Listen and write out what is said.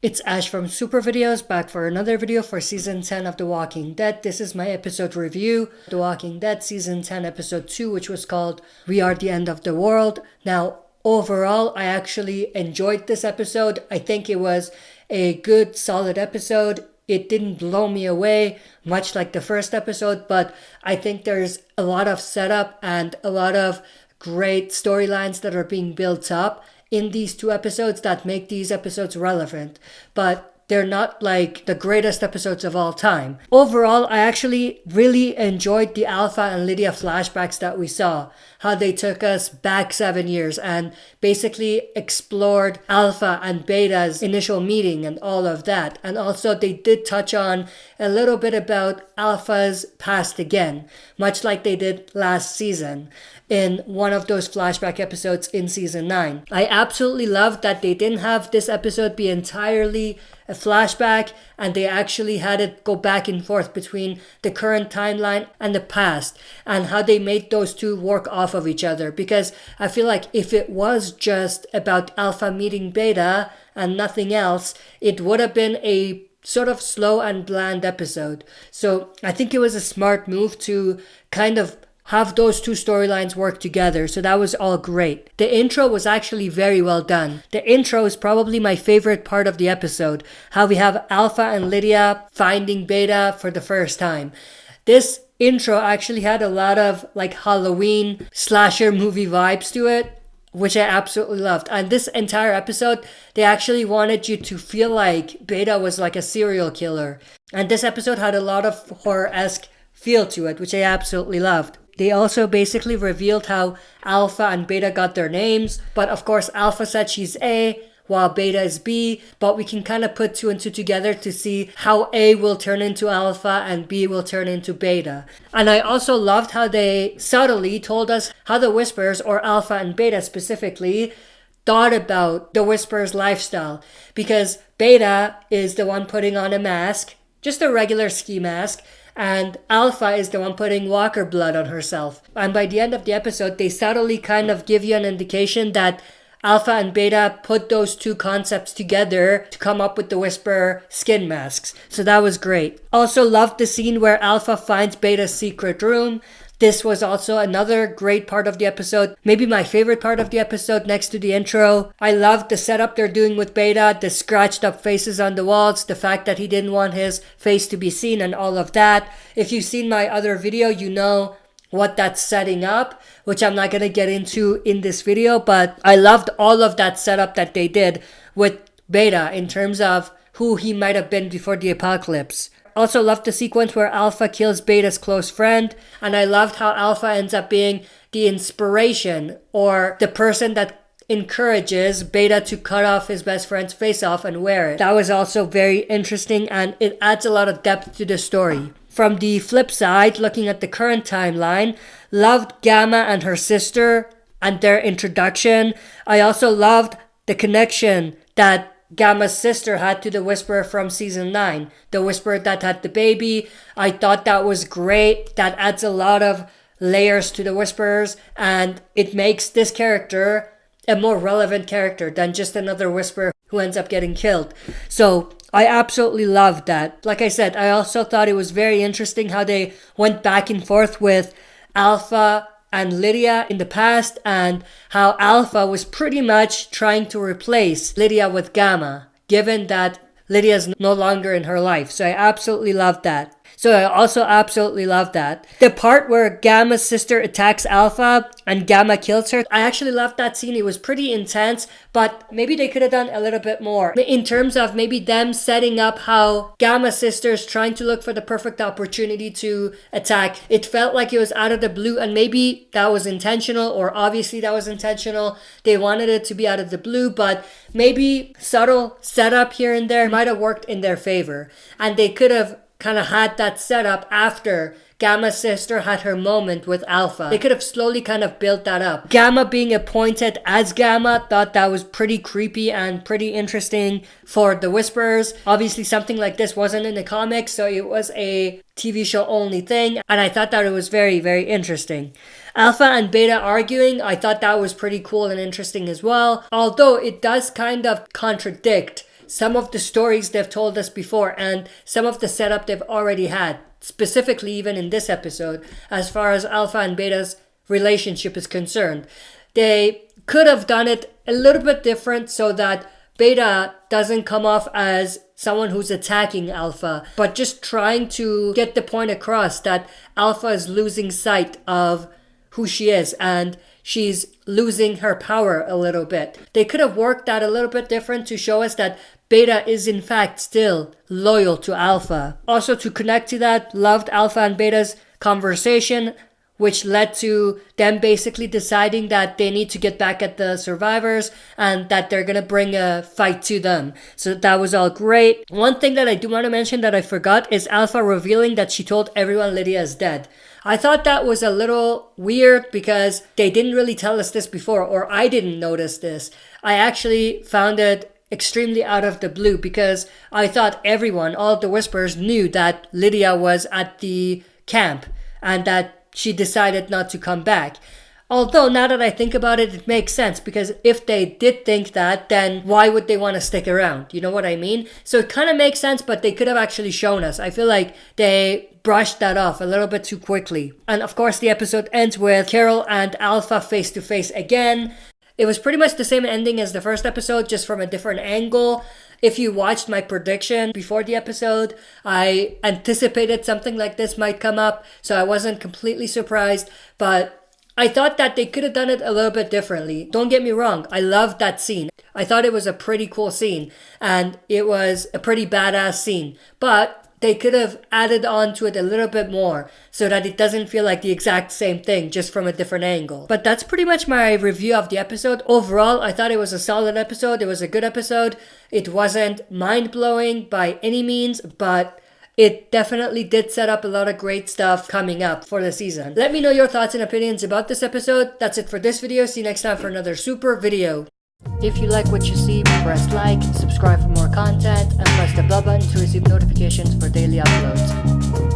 It's Ash from Super Videos, back for another video for Season 10 of The Walking Dead. This is my episode review, The Walking Dead Season 10 Episode 2, which was called We Are the End of the World. Now, overall, I actually enjoyed this episode. I think it was a good, solid episode. It didn't blow me away, much like the first episode, but I think there's a lot of setup and a lot of great storylines that are being built up in these two episodes that make these episodes relevant, but they're not like the greatest episodes of all time. Overall, I actually really enjoyed the Alpha and Lydia flashbacks that we saw, how they took us back 7 years and basically explored Alpha and Beta's initial meeting and all of that. And also they did touch on a little bit about Alpha's past again, much like they did last season in one of those flashback episodes in season 9. I absolutely loved that they didn't have this episode be entirely a flashback and they actually had it go back and forth between the current timeline and the past, and how they made those two work off of each other. Because I feel like if it was just about Alpha meeting Beta and nothing else, it would have been a sort of slow and bland episode. So I think it was a smart move to kind of have those two storylines work together. So that was all great. The intro was actually very well done. The intro is probably my favorite part of the episode. How we have Alpha and Lydia finding Beta for the first time. This intro actually had a lot of like Halloween slasher movie vibes to it, which I absolutely loved. And this entire episode, they actually wanted you to feel like Beta was like a serial killer. And this episode had a lot of horror-esque feel to it, which I absolutely loved. They also basically revealed how Alpha and Beta got their names, but of course Alpha said she's A, while Beta is B, but we can kind of put two and two together to see how A will turn into Alpha and B will turn into Beta. And I also loved how they subtly told us how the Whisperers, or Alpha and Beta specifically, thought about the Whisperers' lifestyle. Because Beta is the one putting on a mask, just a regular ski mask, and Alpha is the one putting walker blood on herself. And by the end of the episode, they subtly kind of give you an indication that Alpha and Beta put those two concepts together to come up with the Whisperer skin masks. So that was great. Also loved the scene where Alpha finds Beta's secret room. This was also another great part of the episode. Maybe my favorite part of the episode next to the intro. I loved the setup they're doing with Beta, the scratched up faces on the walls, the fact that he didn't want his face to be seen and all of that. If you've seen my other video, you know what that's setting up, which I'm not going to get into in this video, but I loved all of that setup that they did with Beta in terms of who he might have been before the apocalypse. Also loved the sequence where Alpha kills Beta's close friend, and I loved how Alpha ends up being the inspiration, or the person that encourages Beta to cut off his best friend's face off and wear it. That was also very interesting, and it adds a lot of depth to the story. From the flip side, looking at the current timeline, loved Gamma and her sister and their introduction. I also loved the connection that Gamma's sister had to the Whisperer from season 9, the Whisperer that had the baby. I thought that was great. That adds a lot of layers to the Whisperers, and it makes this character a more relevant character than just another Whisperer who ends up getting killed. So I absolutely loved that. Like I said, I also thought it was very interesting how they went back and forth with Alpha and Lydia in the past, and how Alpha was pretty much trying to replace Lydia with Gamma, given that Lydia's no longer in her life. So I absolutely loved that. So I also absolutely love that. The part where Gamma's sister attacks Alpha and Gamma kills her, I actually loved that scene. It was pretty intense, but maybe they could have done a little bit more in terms of maybe them setting up how Gamma's sister is trying to look for the perfect opportunity to attack. It felt like it was out of the blue, and maybe that was intentional, or obviously that was intentional. They wanted it to be out of the blue, but maybe subtle setup here and there might have worked in their favor, and they could have kind of had that setup after Gamma's sister had her moment with Alpha. They could have slowly kind of built that up. Gamma being appointed as Gamma, thought that was pretty creepy and pretty interesting for the Whisperers. Obviously something like this wasn't in the comics, so it was a TV show only thing, and I thought that it was very, very interesting. Alpha and Beta arguing, I thought that was pretty cool and interesting as well, although it does kind of contradict some of the stories they've told us before and some of the setup they've already had, specifically even in this episode, as far as Alpha and Beta's relationship is concerned. They could have done it a little bit different so that Beta doesn't come off as someone who's attacking Alpha, but just trying to get the point across that Alpha is losing sight of who she is and she's losing her power a little bit. They could have worked that a little bit different to show us that Beta is in fact still loyal to Alpha. Also, to connect to that, loved Alpha and Beta's conversation, which led to them basically deciding that they need to get back at the survivors and that they're gonna bring a fight to them. So that was all great. One thing that I do want to mention that I forgot is Alpha revealing that she told everyone Lydia is dead. I thought that was a little weird because they didn't really tell us this before, or I didn't notice this. I actually found it extremely out of the blue because I thought everyone, all of the Whisperers, knew that Lydia was at the camp and that she decided not to come back. Although, now that I think about it, it makes sense because if they did think that, then why would they want to stick around? You know what I mean? So it kind of makes sense, but they could have actually shown us. I feel like they brushed that off a little bit too quickly. And of course, the episode ends with Carol and Alpha face to face again. It was pretty much the same ending as the first episode, just from a different angle. If you watched my prediction before the episode, I anticipated something like this might come up, so I wasn't completely surprised, but I thought that they could have done it a little bit differently. Don't get me wrong, I loved that scene. I thought it was a pretty cool scene, and it was a pretty badass scene, but they could have added on to it a little bit more so that it doesn't feel like the exact same thing, just from a different angle. But that's pretty much my review of the episode. Overall, I thought it was a solid episode. It was a good episode. It wasn't mind-blowing by any means, but it definitely did set up a lot of great stuff coming up for the season. Let me know your thoughts and opinions about this episode. That's it for this video. See you next time for another super video. If you like what you see, press like, subscribe for more content, and press the bell button to receive notifications for daily uploads.